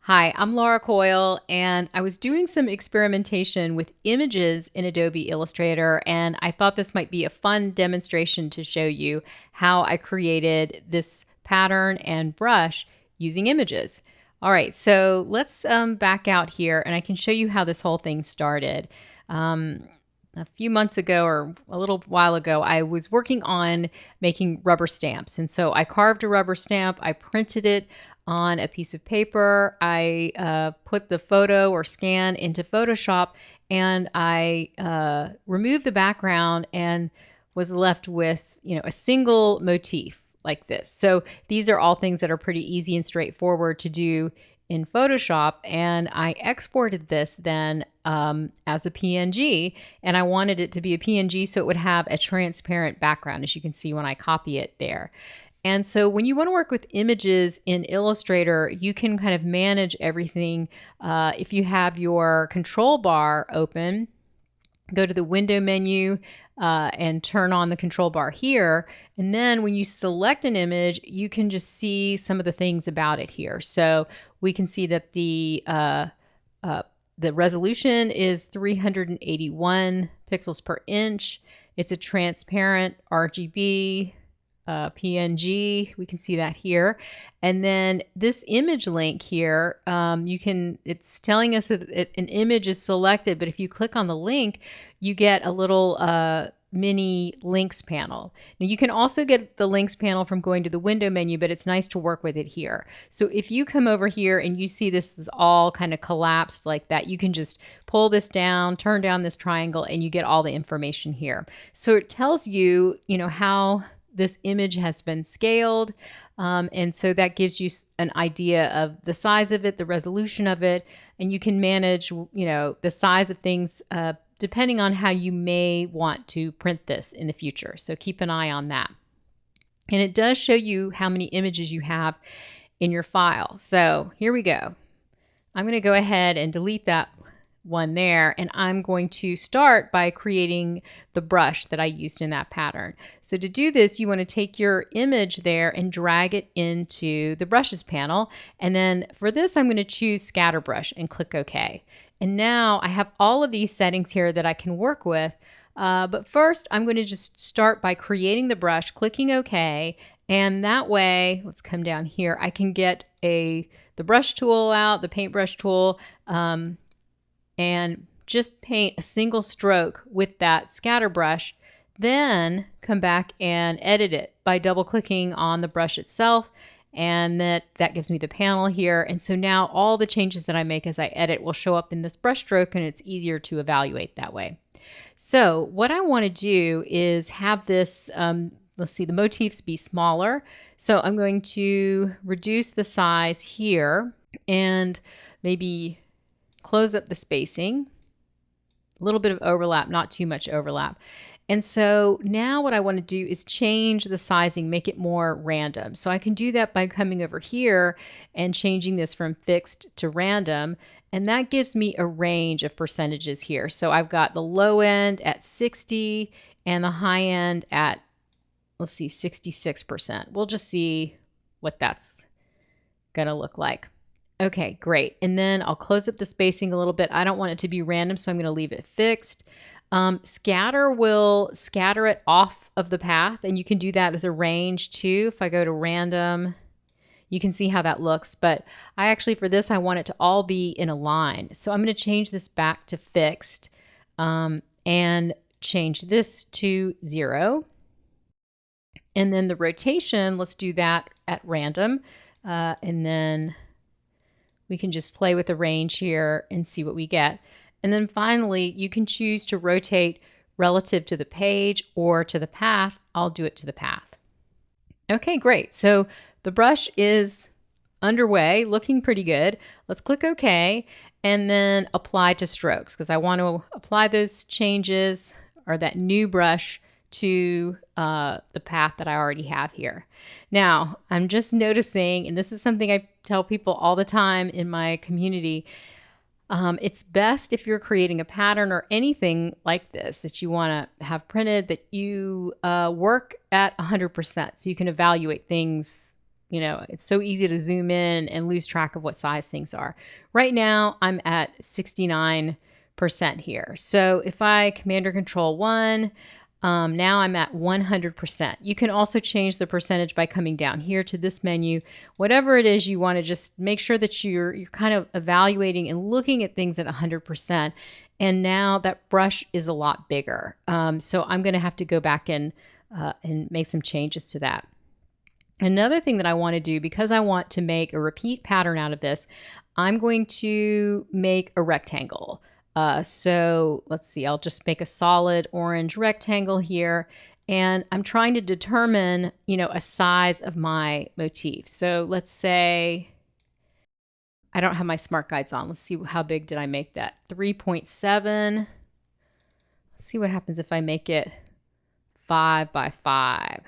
Hi, I'm Laura Coyle, and I was doing some experimentation with images in Adobe Illustrator, and I thought this might be a fun demonstration to show you how I created this pattern and brush using images. All right, so let's back out here, and I can show you how this whole thing started. A few months ago or a little while ago, I was working on making rubber stamps. And so I carved a rubber stamp, I printed it on a piece of paper, I put the photo or scan into Photoshop, and I removed the background and was left with, a single motif like this. So these are all things that are pretty easy and straightforward to do in Photoshop, and I exported this then as a PNG, and I wanted it to be a PNG so it would have a transparent background, as you can see when I copy it there. And so when you want to work with images in Illustrator, you can kind of manage everything. If you have your control bar open, go to the window menu and turn on the control bar here. And then when you select an image, you can just see some of the things about it here. So we can see that the resolution is 381 pixels per inch. It's a transparent RGB PNG. We can see that here. And then this image link here, it's telling us that an image is selected, but if you click on the link, you get a little mini links panel. Now you can also get the links panel from going to the window menu, but it's nice to work with it here. So if you come over here and you see this is all kind of collapsed like that, you can just pull this down, turn down this triangle, and you get all the information here. So it tells you, how this image has been scaled. And so that gives you an idea of the size of it, the resolution of it, and you can manage, the size of things depending on how you may want to print this in the future. So keep an eye on that. And it does show you how many images you have in your file. So here we go. I'm going to go ahead and delete that one there, and I'm going to start by creating the brush that I used in that pattern. So to do this, you want to take your image there and drag it into the brushes panel, and then for this I'm going to choose scatter brush and click OK. And now I have all of these settings here that I can work with, but first I'm going to just start by creating the brush, clicking OK, and that way, let's come down here, I can get the brush tool out, the paintbrush tool, and just paint a single stroke with that scatter brush, then come back and edit it by double clicking on the brush itself, and that gives me the panel here. And so now all the changes that I make as I edit will show up in this brush stroke, and it's easier to evaluate that way. So what I want to do is have this, let's see, the motifs be smaller. So I'm going to reduce the size here and maybe close up the spacing, a little bit of overlap, not too much overlap. And so now what I want to do is change the sizing, make it more random. So I can do that by coming over here and changing this from fixed to random. And that gives me a range of percentages here. So I've got the low end at 60 and the high end at, let's see, 66%. We'll just see what that's going to look like. Okay, great. And then I'll close up the spacing a little bit. I don't want it to be random, so I'm going to leave it fixed. Scatter will scatter it off of the path, and you can do that as a range too. If I go to random, you can see how that looks. But I actually, for this, I want it to all be in a line. So I'm going to change this back to fixed and change this to 0. And then the rotation, let's do that at random. And then we can just play with the range here and see what we get. And then finally, you can choose to rotate relative to the page or to the path. I'll do it to the path. Okay, great. So the brush is underway, looking pretty good. Let's click OK and then apply to strokes, because I want to apply those changes or that new brush to the path that I already have here. Now, I'm just noticing, and this is something I tell people all the time in my community, it's best if you're creating a pattern or anything like this that you want to have printed that you work at 100% so you can evaluate things it's so easy to zoom in and lose track of what size things are. Right now, I'm at 69% here. So if I Command or Control 1, now I'm at 100%. You can also change the percentage by coming down here to this menu. Whatever it is you want to just make sure that you're kind of evaluating and looking at things at 100%. And now that brush is a lot bigger. So I'm going to have to go back and make some changes to that. Another thing that I want to do, because I want to make a repeat pattern out of this, I'm going to make a rectangle. So let's see, I'll just make a solid orange rectangle here. And I'm trying to determine, a size of my motif. So let's say, I don't have my smart guides on. Let's see, how big did I make that? 3.7. Let's see what happens if I make it 5 by 5.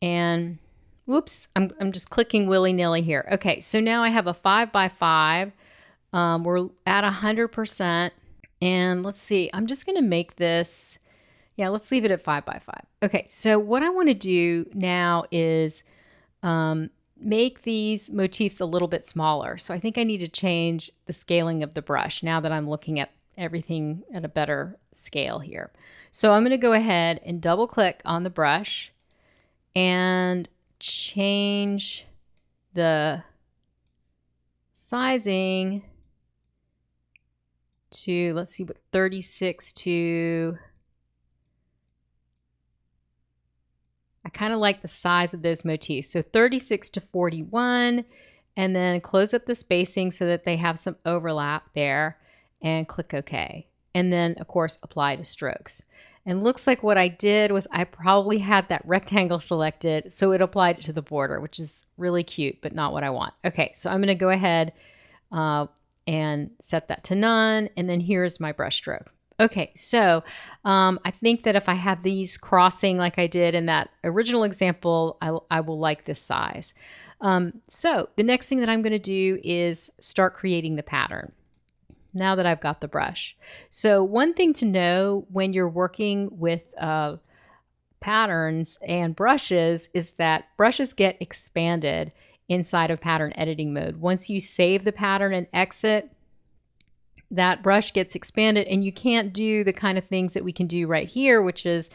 And whoops, I'm just clicking willy-nilly here. Okay, so now I have a 5 by 5. We're at 100%. And let's see, I'm just going to make this, let's leave it at 5 by 5. Okay, so what I want to do now is make these motifs a little bit smaller. So I think I need to change the scaling of the brush now that I'm looking at everything at a better scale here. So I'm going to go ahead and double click on the brush and change the sizing to, let's see, what 36 to, I kind of like the size of those motifs. So 36 to 41, and then close up the spacing so that they have some overlap there, and click OK. And then, of course, apply to strokes. And looks like what I did was I probably had that rectangle selected, so it applied it to the border, which is really cute, but not what I want. Okay, so I'm going to go ahead and set that to none, and then here's my brush stroke. Okay, so I think that if I have these crossing like I did in that original example, I will like this size. So the next thing that I'm going to do is start creating the pattern now that I've got the brush. So one thing to know when you're working with patterns and brushes is that brushes get expanded inside of pattern editing mode. Once you save the pattern and exit, that brush gets expanded, and you can't do the kind of things that we can do right here, which is,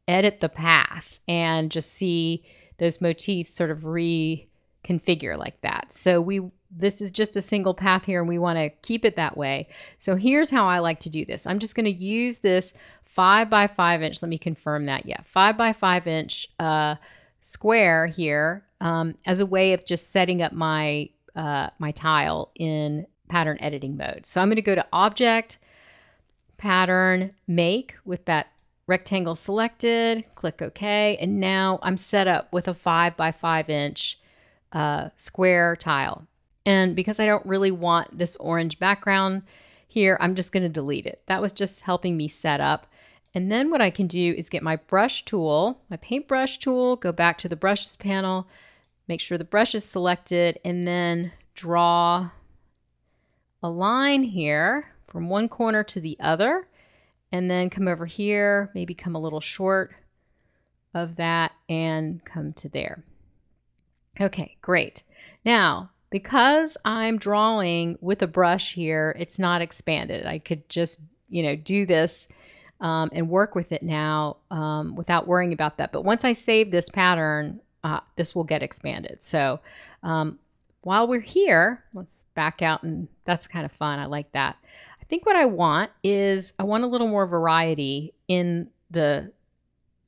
edit the path and just see those motifs sort of reconfigure like that. So this is just a single path here, and we want to keep it that way. So here's how I like to do this. I'm just going to use this 5 by 5 inch. Let me confirm that. 5 by 5 inch square here as a way of just setting up my my tile in pattern editing mode. So I'm going to go to Object, Pattern, Make with that rectangle selected, click OK, and now I'm set up with a 5 by 5 inch square tile. And because I don't really want this orange background here, I'm just going to delete it. That was just helping me set up. And then what I can do is get my brush tool, my paintbrush tool, go back to the brushes panel, make sure the brush is selected, and then draw a line here from one corner to the other, and then come over here, maybe come a little short of that and come to there. Okay, great. Now, because I'm drawing with a brush here, it's not expanded. I could just, do this and work with it now without worrying about that. But once I save this pattern, this will get expanded. So while we're here, let's back out, and that's kind of fun. I like that. I think what I want is I want a little more variety in the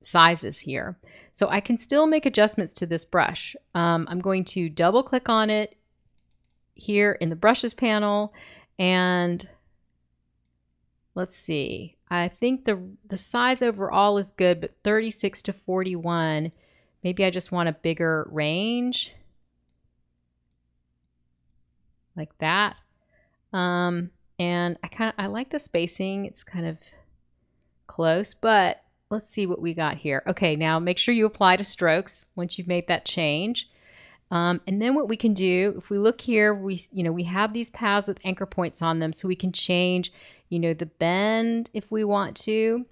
sizes here. So I can still make adjustments to this brush. I'm going to double click on it here in the brushes panel, and let's see. I think the size overall is good, but 36 to 41, maybe I just want a bigger range like that. And I like the spacing. It's kind of close, but let's see what we got here. Okay, now make sure you apply to strokes once you've made that change. And then what we can do, if we look here, we have these paths with anchor points on them, so we can change, the bend if we want to.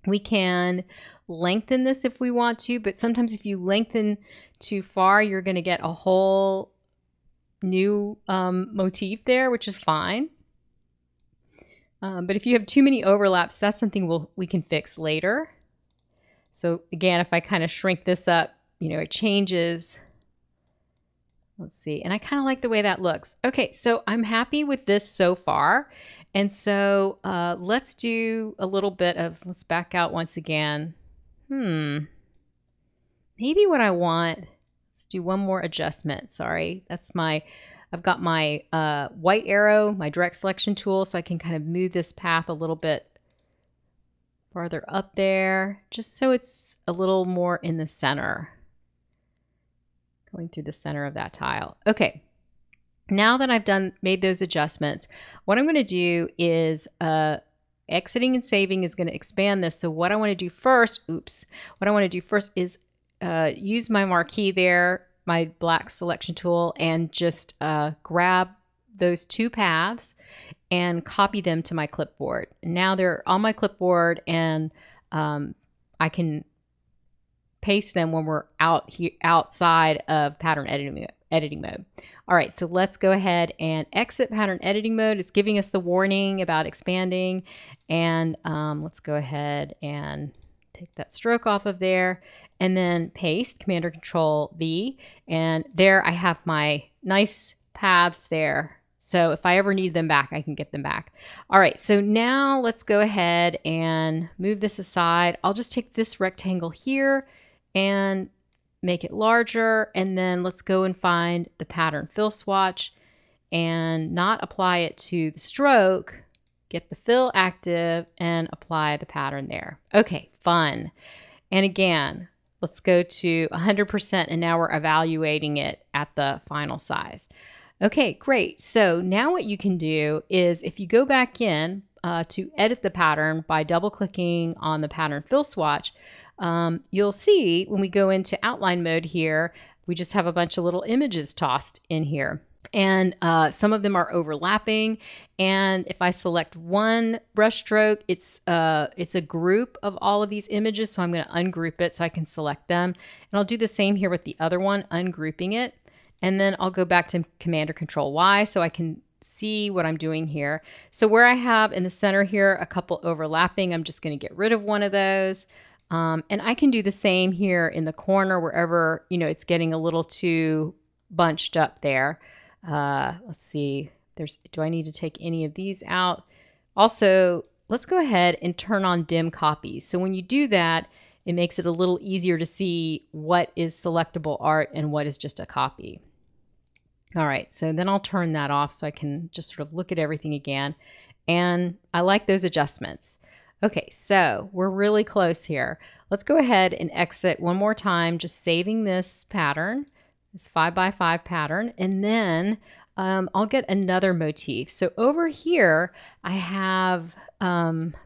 We can lengthen this if we want to, but sometimes if you lengthen too far, you're going to get a whole new motif there, which is fine. But if you have too many overlaps, that's something we can fix later. So again, if I kind of shrink this up, you know, it changes. Let's see. And I kind of like the way that looks. Okay, so I'm happy with this so far. And so let's do a little bit of, let's back out once again. Maybe what I want, let's do one more adjustment. Sorry, that's I've got my white arrow, my direct selection tool, so I can kind of move this path a little bit farther up there, just so it's a little more in the center. Going through the center of that tile. Okay, now that I've made those adjustments, what I'm going to do is exiting and saving is going to expand this. So what I want to do first, is use my marquee there, my black selection tool, and just grab those two paths and copy them to my clipboard. Now they're on my clipboard, and I can paste them when we're outside of pattern editing mode. All right, so let's go ahead and exit pattern editing mode. It's giving us the warning about expanding, and let's go ahead and take that stroke off of there, and then paste, Command or Control V, and there I have my nice paths there. So if I ever need them back, I can get them back. All right, so now let's go ahead and move this aside. I'll just take this rectangle here and make it larger, and then let's go and find the pattern fill swatch and not apply it to the stroke, get the fill active and apply the pattern there. Okay, fun. And again, let's go to 100%, and now we're evaluating it at the final size. Okay, great. So now what you can do is if you go back in to edit the pattern by double clicking on the pattern fill swatch, you'll see when we go into outline mode here, we just have a bunch of little images tossed in here. And some of them are overlapping. And if I select one brush stroke, it's a group of all of these images. So I'm going to ungroup it so I can select them. And I'll do the same here with the other one, ungrouping it. And then I'll go back to Command or Control Y so I can see what I'm doing here. So where I have in the center here a couple overlapping, I'm just going to get rid of one of those. And I can do the same here in the corner wherever, you know, it's getting a little too bunched up there. Let's see, do I need to take any of these out? Also, let's go ahead and turn on dim copies. So when you do that, it makes it a little easier to see what is selectable art and what is just a copy. All right, so then I'll turn that off so I can just sort of look at everything again. And I like those adjustments. Okay, so we're really close here. Let's go ahead and exit one more time, just saving this pattern, this 5x5 pattern, and then I'll get another motif. So over here, I have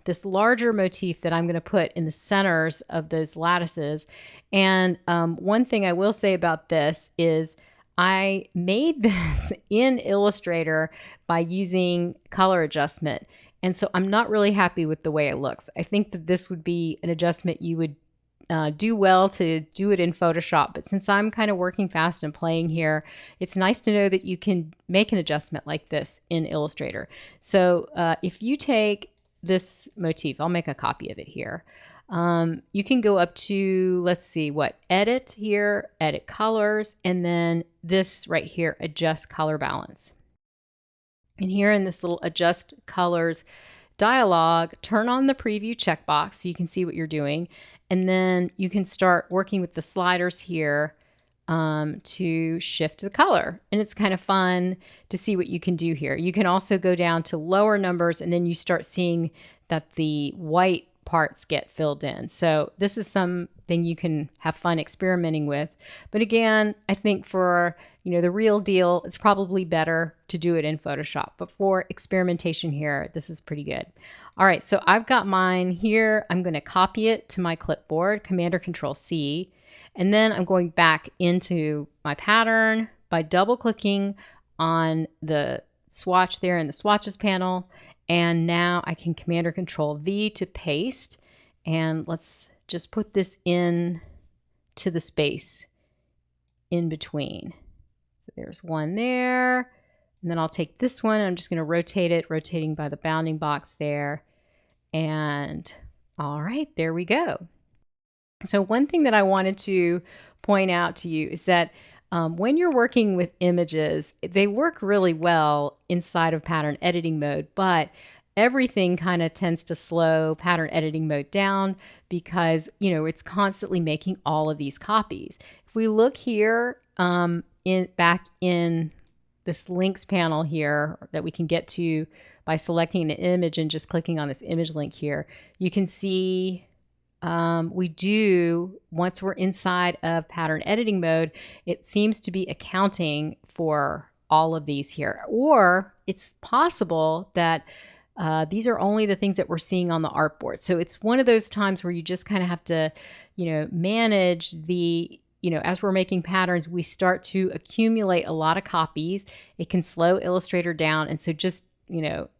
this larger motif that I'm going to put in the centers of those lattices. And one thing I will say about this is I made this in Illustrator by using color adjustment. And so I'm not really happy with the way it looks. I think that this would be an adjustment you would do well to do it in Photoshop. But since I'm kind of working fast and playing here, it's nice to know that you can make an adjustment like this in Illustrator. So if you take this motif, I'll make a copy of it here. You can go up to, let's see, edit here, edit colors, and then this right here, adjust color balance. And here in this little adjust colors dialog, turn on the preview checkbox so you can see what you're doing. And then you can start working with the sliders here to shift the color. And it's kind of fun to see what you can do here. You can also go down to lower numbers, and then you start seeing that the white parts get filled in. So this is something you can have fun experimenting with. But again, I think for the real deal, it's probably better to do it in Photoshop. But for experimentation here, this is pretty good. All right, so I've got mine here. I'm going to copy it to my clipboard, Command or Control C, and then I'm going back into my pattern by double clicking on the swatch there in the swatches panel. And now I can Command or Control V to paste. And let's just put this in to the space in between. So there's one there. And then I'll take this one. I'm just going to rotate it, rotating by the bounding box there. And all right, there we go. So one thing that I wanted to point out to you is that when you're working with images, they work really well inside of pattern editing mode, but everything kind of tends to slow pattern editing mode down because, it's constantly making all of these copies. If we look here back in this links panel here that we can get to by selecting an image and just clicking on this image link here, you can see we do, once we're inside of pattern editing mode, it seems to be accounting for all of these here. Or it's possible that these are only the things that we're seeing on the artboard. So it's one of those times where you just kind of have to, manage the, as we're making patterns, we start to accumulate a lot of copies. It can slow Illustrator down. And so just,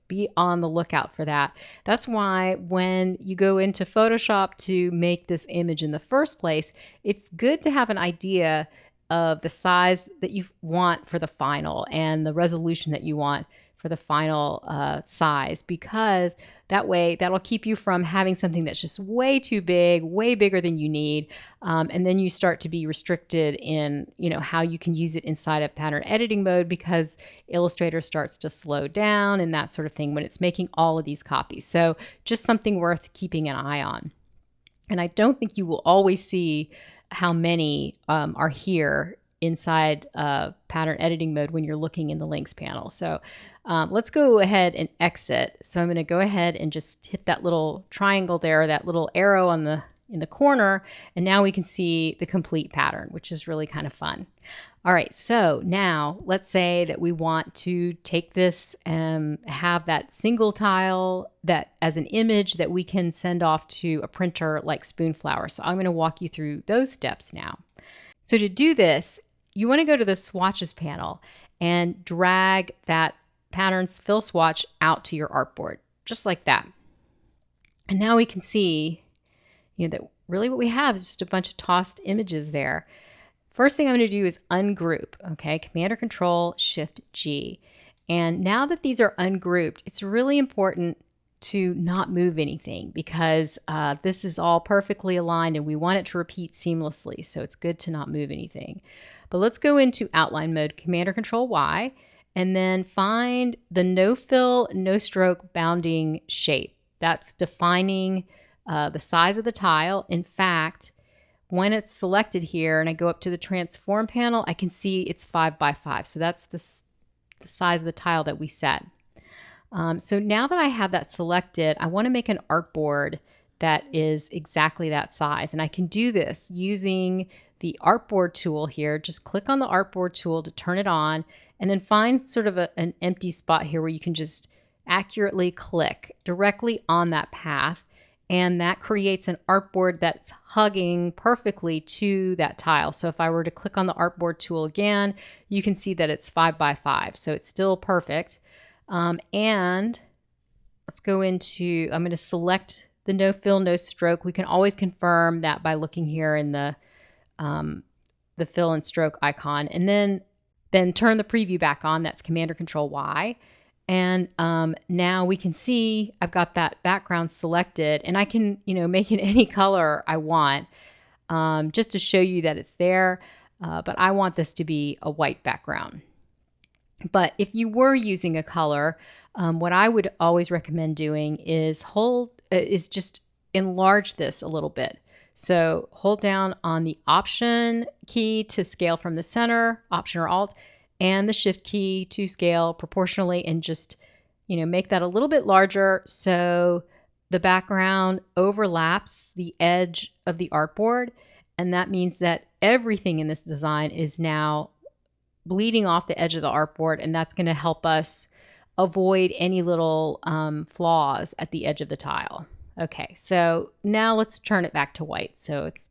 be on the lookout for that. That's why when you go into Photoshop to make this image in the first place, it's good to have an idea of the size that you want for the final and the resolution that you want for the final size, because that way that'll keep you from having something that's just way too big, way bigger than you need. And then you start to be restricted in, how you can use it inside of pattern editing mode, because Illustrator starts to slow down and that sort of thing when it's making all of these copies. So just something worth keeping an eye on. And I don't think you will always see how many are here inside pattern editing mode when you're looking in the links panel. So let's go ahead and exit. So I'm going to go ahead and just hit that little triangle there, that little arrow in the corner, and now we can see the complete pattern, which is really kind of fun. All right, so now let's say that we want to take this and have that single tile that as an image that we can send off to a printer like Spoonflower. So I'm going to walk you through those steps now. So to do this, you want to go to the swatches panel and drag that patterns fill swatch out to your artboard, just like that. And now we can see, that really what we have is just a bunch of tossed images there. First thing I'm going to do is ungroup, okay? Command or Control Shift G. And now that these are ungrouped, it's really important to not move anything, because this is all perfectly aligned and we want it to repeat seamlessly. So it's good to not move anything. But let's go into outline mode, Command or Control Y, and then find the no fill, no stroke bounding shape. That's defining the size of the tile. In fact, when it's selected here and I go up to the transform panel, I can see it's 5 by 5. So that's the size of the tile that we set. So now that I have that selected, I want to make an artboard that is exactly that size. And I can do this using the artboard tool here. Just click on the artboard tool to turn it on, and then find sort of an empty spot here where you can just accurately click directly on that path. And that creates an artboard that's hugging perfectly to that tile. So if I were to click on the artboard tool again, you can see that it's 5 by 5. So it's still perfect. And let's go into, I'm going to select the no fill, no stroke. We can always confirm that by looking here in the fill and stroke icon, and then turn the preview back on. That's Command or Control Y. And now we can see I've got that background selected, and I can, make it any color I want, just to show you that it's there. But I want this to be a white background. But if you were using a color, what I would always recommend doing is just enlarge this a little bit. So hold down on the Option key to scale from the center, Option or Alt, and the Shift key to scale proportionally, and just, make that a little bit larger so the background overlaps the edge of the artboard. And that means that everything in this design is now bleeding off the edge of the artboard, and that's going to help us avoid any little flaws at the edge of the tile. Okay, so now let's turn it back to white so it's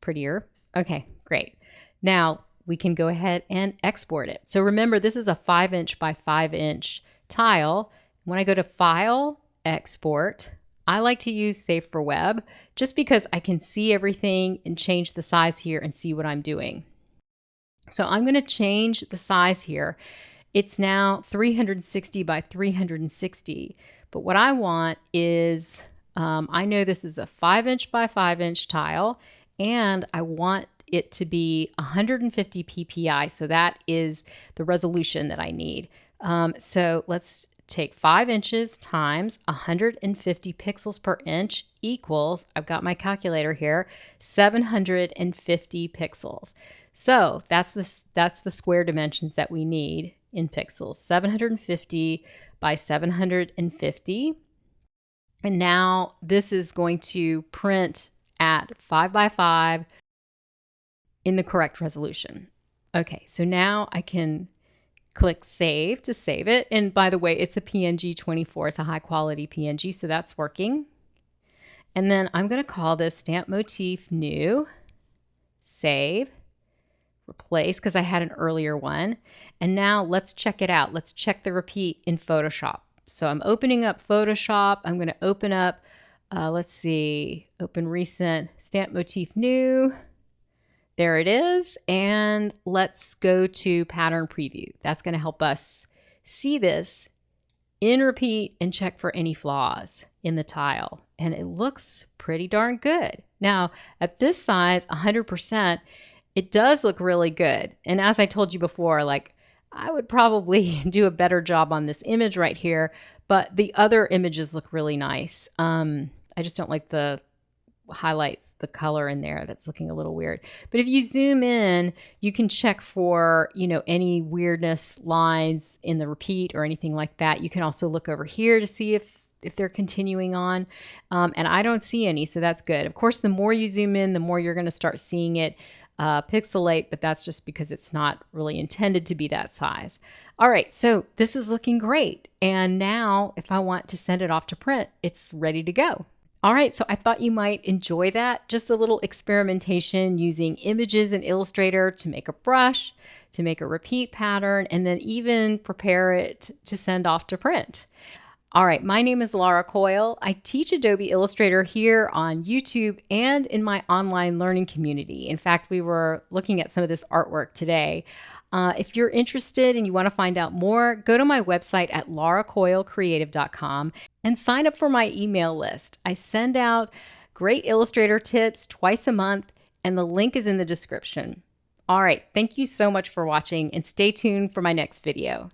prettier. Okay, great. Now we can go ahead and export it. So remember, this is a 5" by 5" tile. When I go to File, Export, I like to use Save for Web just because I can see everything and change the size here and see what I'm doing. So I'm going to change the size here. It's now 360 by 360. But what I want is, I know this is a 5-inch by 5-inch tile, and I want it to be 150 ppi. So that is the resolution that I need. So let's take 5 inches times 150 pixels per inch equals, I've got my calculator here, 750 pixels. So that's the square dimensions that we need in pixels, 750 by 750. And now this is going to print at 5 by 5 in the correct resolution. Okay, so now I can click Save to save it. And by the way, it's a PNG 24. It's a high quality PNG, so that's working. And then I'm going to call this Stamp Motif New, Save, Replace, because I had an earlier one. And now let's check it out. Let's check the repeat in Photoshop. So I'm opening up Photoshop. I'm going to open up, let's see, open recent, Stamp Motif New. There it is. And let's go to Pattern Preview. That's going to help us see this in repeat and check for any flaws in the tile. And it looks pretty darn good. Now, at this size, 100%, it does look really good. And as I told you before, like, I would probably do a better job on this image right here, but the other images look really nice. I just don't like the highlights, the color in there. That's looking a little weird. But if you zoom in, you can check for, any weirdness lines in the repeat or anything like that. You can also look over here to see if they're continuing on. And I don't see any, so that's good. Of course, the more you zoom in, the more you're going to start seeing it pixelate, but that's just because it's not really intended to be that size. All right, so this is looking great. And now if I want to send it off to print, it's ready to go. All right, so I thought you might enjoy that. Just a little experimentation using images in Illustrator to make a brush, to make a repeat pattern, and then even prepare it to send off to print. All right, my name is Laura Coyle. I teach Adobe Illustrator here on YouTube and in my online learning community. In fact, we were looking at some of this artwork today. If you're interested and you want to find out more, go to my website at lauracoylecreative.com and sign up for my email list. I send out great Illustrator tips twice a month, and the link is in the description. All right, thank you so much for watching, and stay tuned for my next video.